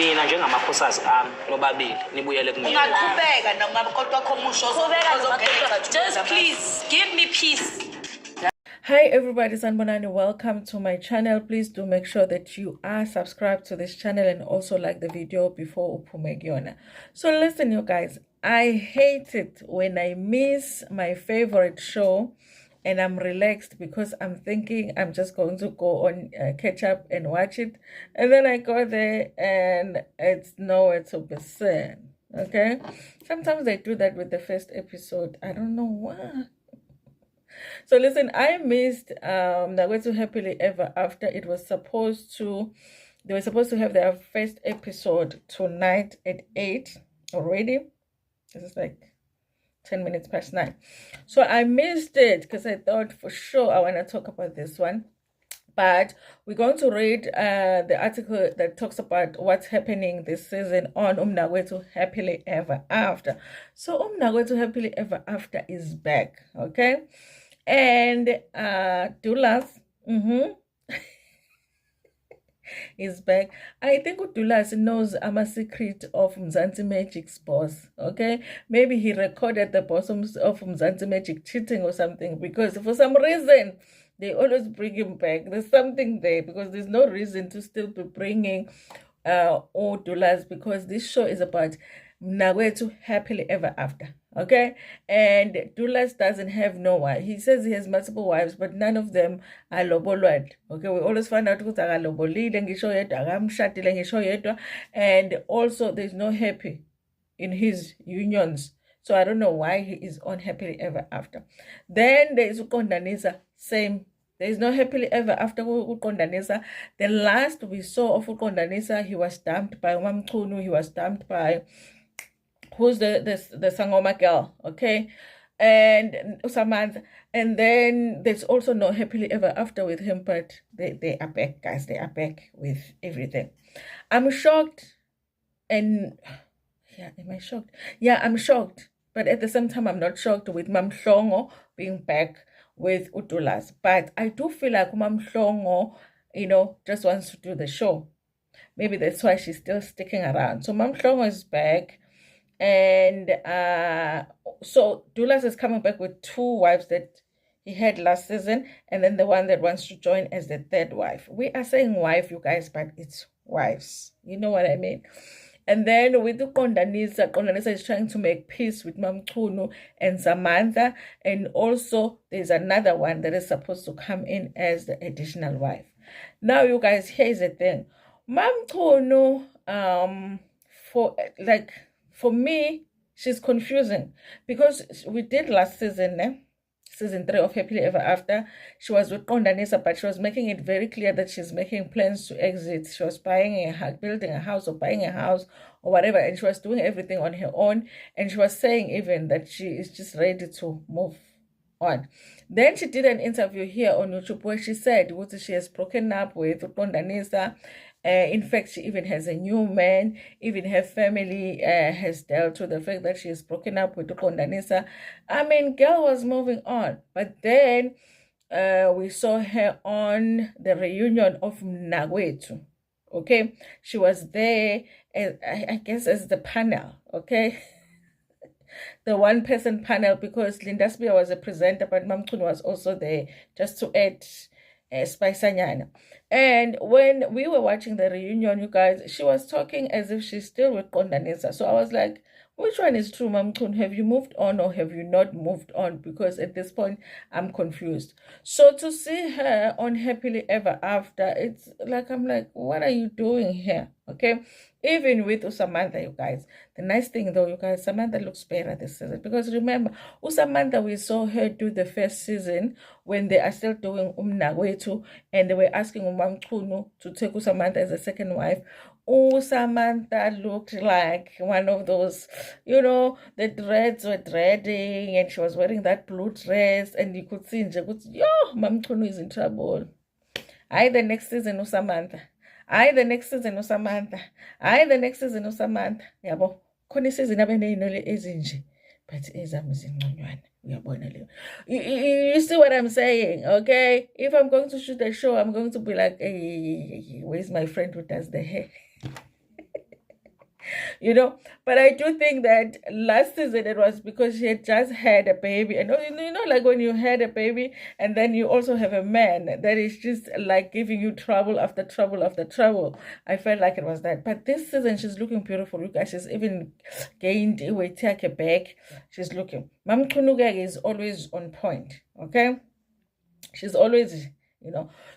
nina njengamakhosikazi ami nobabili nibuyele kumina. Ungaqhubeka noma kodwa khomusho just please give me peace. Hi everybody, Sanbonani, welcome to my channel. Please do make sure that you are subscribed to this channel and also like the video before upumegiona. So listen you guys, I hate it when I miss my favorite show and I'm relaxed because I'm thinking I'm just going to go on catch up and watch it, and then I go there and it's nowhere to be seen. Okay, sometimes I do that with the first episode. I don't know why. So listen, I missed Mnakwethu Happily Ever After. They were supposed to have their first episode tonight at 8 already. This is like 10 minutes past 9. So I missed it because I thought for sure I want to talk about this one. But we're going to read the article that talks about what's happening this season on Mnakwethu Happily Ever After. So Mnakwethu Happily Ever After is back, okay? And Dulas is back. I think Dulas knows I'm a secret of Mzansi Magic's boss, okay? Maybe he recorded the boss of Mzansi Magic cheating or something, because for some reason they always bring him back. There's something there, because there's no reason to still be bringing Dulas, because this show is about Mnakwethu Happily Ever After, okay? And Dulas doesn't have no wife. He says he has multiple wives, but none of them are lobolwad. Okay, we always find out who's lobolile ngisho yedwa, akamshadile ngisho yedwa, and also there's no happy in his unions. So I don't know why he is unhappily ever after. Then there is Qondanusa, same. There is no happily ever after Qondanusa. The last we saw of Qondanusa, he was dumped by Mamchunu, he was dumped by who's the Sangoma girl, okay, and Samantha. And then there's also no happily ever after with him, but they are back, guys. They are back with everything. I'm shocked, and yeah, am I shocked? Yeah, I'm shocked, but at the same time, I'm not shocked with Mam Hlongo being back with Dulas. But I do feel like Mam Hlongo, you know, just wants to do the show. Maybe that's why she's still sticking around. So Mam Hlongo is back. And so Dulas is coming back with 2 wives that he had last season, and then the one that wants to join as the 3rd wife. We are saying wife, you guys, but it's wives. You know what I mean? And then with the Qondanusa is trying to make peace with Mamchunu and Samantha. And also there's another one that is supposed to come in as the additional wife. Now, you guys, here's the thing. Mamchunu, for me, she's confusing, because we did last season, season 3 of Happily Ever After. She was with Qondanusa, but she was making it very clear that she's making plans to exit. She was building a house or buying a house or whatever, and she was doing everything on her own. And she was saying even that she is just ready to move on. Then she did an interview here on YouTube where she said what she has broken up with Qondanusa. In fact, she even has a new man. Even her family has dealt with the fact that she is broken up with Qondanusa. I mean, girl was moving on. But then we saw her on the reunion of Mnakwethu. Okay, she was there, I guess, as the panel. Okay, the 1-person panel, because Linda Spear was a presenter, but Mamchunu was also there just to add Spiceanyana. And when we were watching the reunion, you guys, she was talking as if she's still with Qondanusa. So I was like, which one is true, Mamchunu? Have you moved on or have you not moved on? Because at this point, I'm confused. So to see her on Happily Ever After, it's like, I'm like, what are you doing here? Okay, even with Samantha, you guys. The nice thing though, you guys, Samantha looks better this season, because remember, Samantha, we saw her do the first season when they are still doing Mnakwethu, and they were asking Mamchunu to take Samantha as a second wife. Samantha looked like one of those, you know, the dreads were dreading, and she was wearing that blue dress, and you could see, yo, Mamchunu is in trouble. The next season, Samantha. The next season Samantha. The next season Samantha. Yabo. Khona isizini abeneyinole ezinje. But ezami zinconywana. Uyabona leyo. You see what I'm saying, okay? If I'm going to shoot a show, I'm going to be like, hey, where's my friend who does the hair? you know. But I do think that last season it was because she had just had a baby, and like when you had a baby and then you also have a man that is just like giving you trouble after trouble after trouble. I felt like it was that. But this season she's looking beautiful. You guys, she's even gained weight, take it back. She's looking. Mam Qondanusa is always on point. Okay, she's always,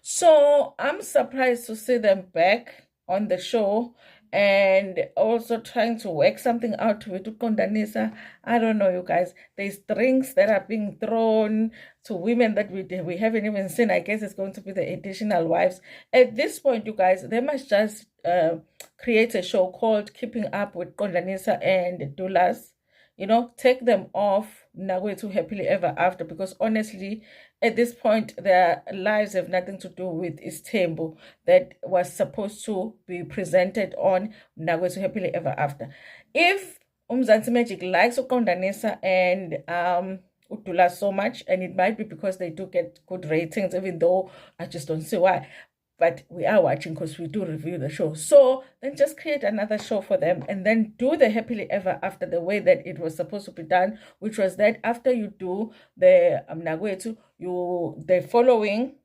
So I'm surprised to see them back on the show and also trying to work something out with Qondanusa. I don't know, you guys. There's drinks that are being thrown to women that we haven't even seen. I guess it's going to be the additional wives. At this point, you guys, they must just create a show called Keeping Up with Qondanusa and Dulas. Take them off Mnakwethu Happily Ever After, because honestly, at this point, their lives have nothing to do with Istembu that was supposed to be presented on Mnakwethu Happily Ever After. If Mzansi Magic likes Qondanusa and Dulas so much, and it might be because they do get good ratings, even though I just don't see why. But we are watching because we do review the show. So then just create another show for them and then do the Happily Ever After the way that it was supposed to be done, which was that after you do the Mnakwethu, the following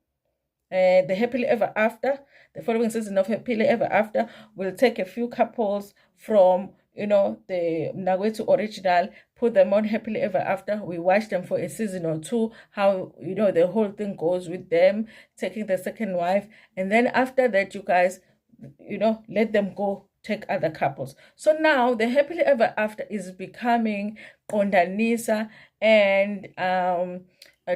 the Happily Ever After, the following season of Happily Ever After will take a few couples from the Mnakwethu original, put them on Happily Ever After. We watch them for a season or two, how the whole thing goes with them taking the second wife, and then after that, you guys, let them go take other couples. So now the Happily Ever After is becoming Qondanusa and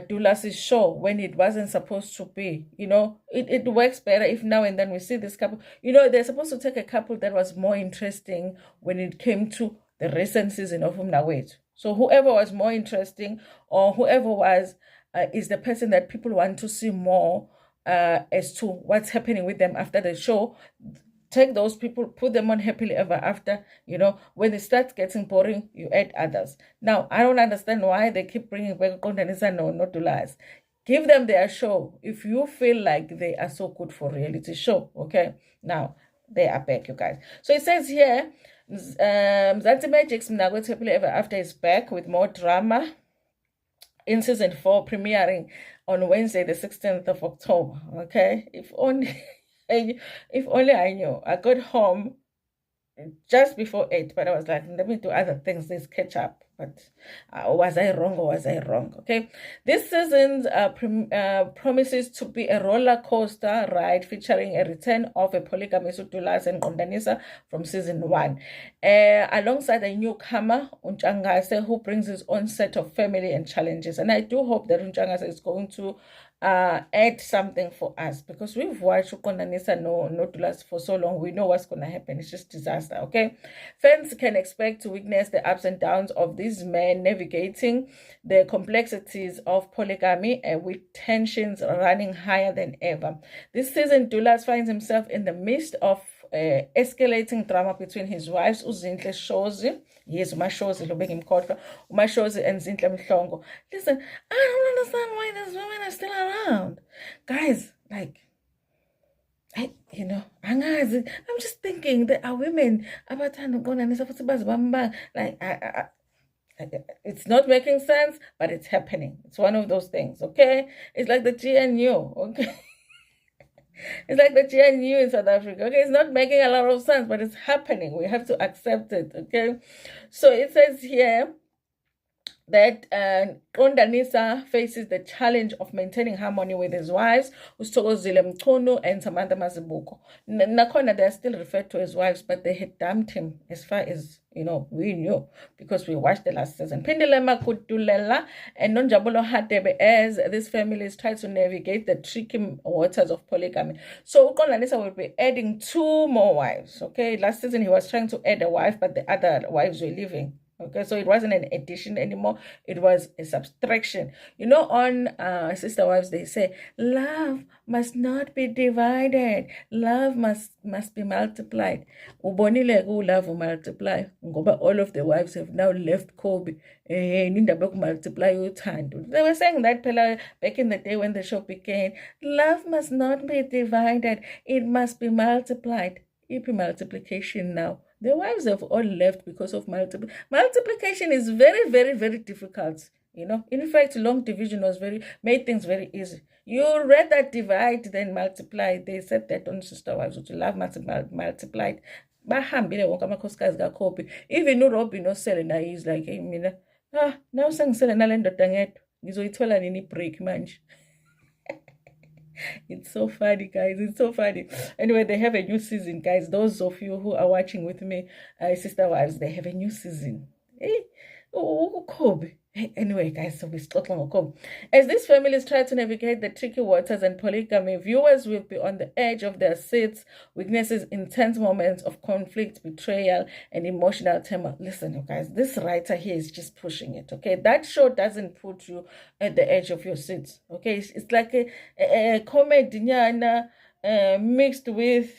Dulas' show when it wasn't supposed to be. It works better if now and then we see this couple. They're supposed to take a couple that was more interesting when it came to the recent season of Mnakwethu. So whoever was more interesting, or whoever was is the person that people want to see more as to what's happening with them after the show. Take those people, put them on Happily Ever After. When it starts getting boring, you add others. Now, I don't understand why they keep bringing back Qondanusa, no, not Dulas. Give them their show if you feel like they are so good for reality show, okay? Now, they are back, you guys. So it says here, Mzansi Magic's Mnakwethu Happily Ever After is back with more drama in season 4, premiering on Wednesday, the 16th of October, okay? If only I knew. I got home just before 8, but I was like, let me do other things, let's catch up. But was I wrong or was I wrong? Okay, this season promises to be a roller coaster ride featuring a return of a polygamist Dulas and Qondanusa from season 1, alongside a newcomer Untshangase, who brings his own set of family and challenges. And I do hope that Untshangase is going to add something for us, because we've watched Qondanusa no Dulas for so long. We know what's going to happen. It's just disaster. Okay, fans can expect to witness the ups and downs of these men navigating the complexities of polygamy, with tensions running higher than ever. This season, Dulas finds himself in the midst of escalating drama between his wives, Uzinhle Shozi. Yes, Umashozi, Lubegim Kodwa, Umashozi and Zinhle Mhlongo. Listen, I don't understand why these women are still around. Guys, like, I'm just thinking there are women like it's not making sense, but it's happening. It's one of those things, okay? It's like the GNU, okay? It's like the GNU in South Africa, okay? It's not making a lot of sense, but it's happening. We have to accept it, okay? So it says here that Qondanusa faces the challenge of maintaining harmony with his wives, Dulas Mchunu and Samantha Mazibuko. Nakhona, they are still referred to as wives, but they had dumped him, as far as we knew, because we watched the last season. Pindilema Kutulela and Nonjabulo Hatebe, as these families try to navigate the tricky waters of polygamy. So Qondanusa will be adding 2 more wives. Okay, last season he was trying to add a wife, but the other wives were leaving. Okay, so it wasn't an addition anymore. It was a subtraction. On Sister Wives, they say, love must not be divided. Love must be multiplied. Ubonile love will multiply. All of the wives have now left Kobe. Multiply your time. They were saying that back in the day when the show began. Love must not be divided. It must be multiplied. EP multiplication now. The wives have all left because of multiplication is very, very, very difficult. You know, in fact, long division was made things very easy. You rather divide than multiply. They said that on Sister Wives, which love multiplied. Bahambile wonke amakhosikazi kaKhobi. Even uRobin oSelena is like, hey, mina, now sengisele nale ndoda ngedwa. Ngizoyithola nini break manje. It's so funny, guys. It's so funny. Anyway, they have a new season, guys. Those of you who are watching with me, Sister Wives, they have a new season. Hey, Kobe. Anyway, guys, so we start on Kobe. As these families try to navigate the tricky waters and polygamy, viewers will be on the edge of their seats, witnesses intense moments of conflict, betrayal, and emotional turmoil. Listen, you guys, this writer here is just pushing it, okay? That show doesn't put you at the edge of your seats, okay? It's like a comedy mixed with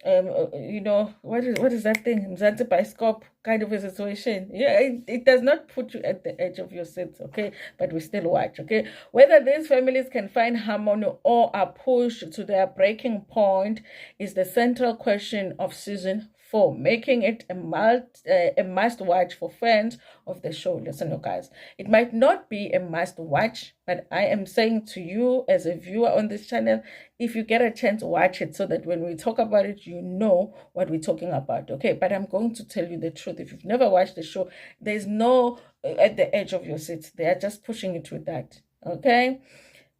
you know, what is that thing? Mzansi Bioscope kind of a situation. Yeah, it does not put you at the edge of your seats, okay? But we still watch, okay? Whether these families can find harmony or are pushed to their breaking point is the central question of season 4, making it a must-watch for fans of the show. Listen, you guys, it might not be a must-watch, but I am saying to you as a viewer on this channel, if you get a chance, watch it so that when we talk about it, you know what we're talking about, okay? But I'm going to tell you the truth. If you've never watched the show, there's no at the edge of your seat. They are just pushing it with that, okay?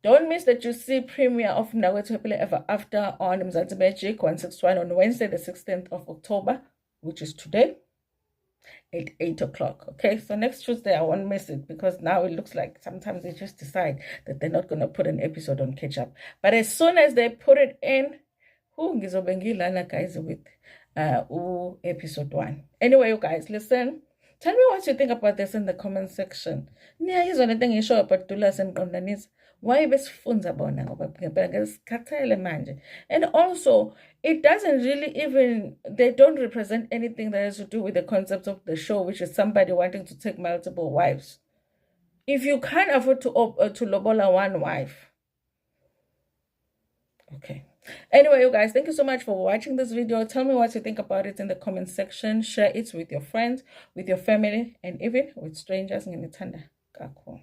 Don't miss the juicy premiere of Mnakwethu Ever After on Mzansi Magic 161 on Wednesday, the 16th of October, which is today, at 8 o'clock. Okay, so next Tuesday, I won't miss it because now it looks like sometimes they just decide that they're not going to put an episode on catch up. But as soon as they put it in, guys, with episode 1. Anyway, you guys, listen. Tell me what you think about this in the comment section. Here's one thing you show about Dulas and Qondanusa. Why besifunza bona ngoba ngempela ngesikhathele manje. And also, it doesn't really even, they don't represent anything that has to do with the concept of the show, which is somebody wanting to take multiple wives. If you can't afford to lobola one wife. Okay. Anyway, you guys, thank you so much for watching this video. Tell me what you think about it in the comment section. Share it with your friends, with your family, and even with strangers. Ngithanda kakhulu.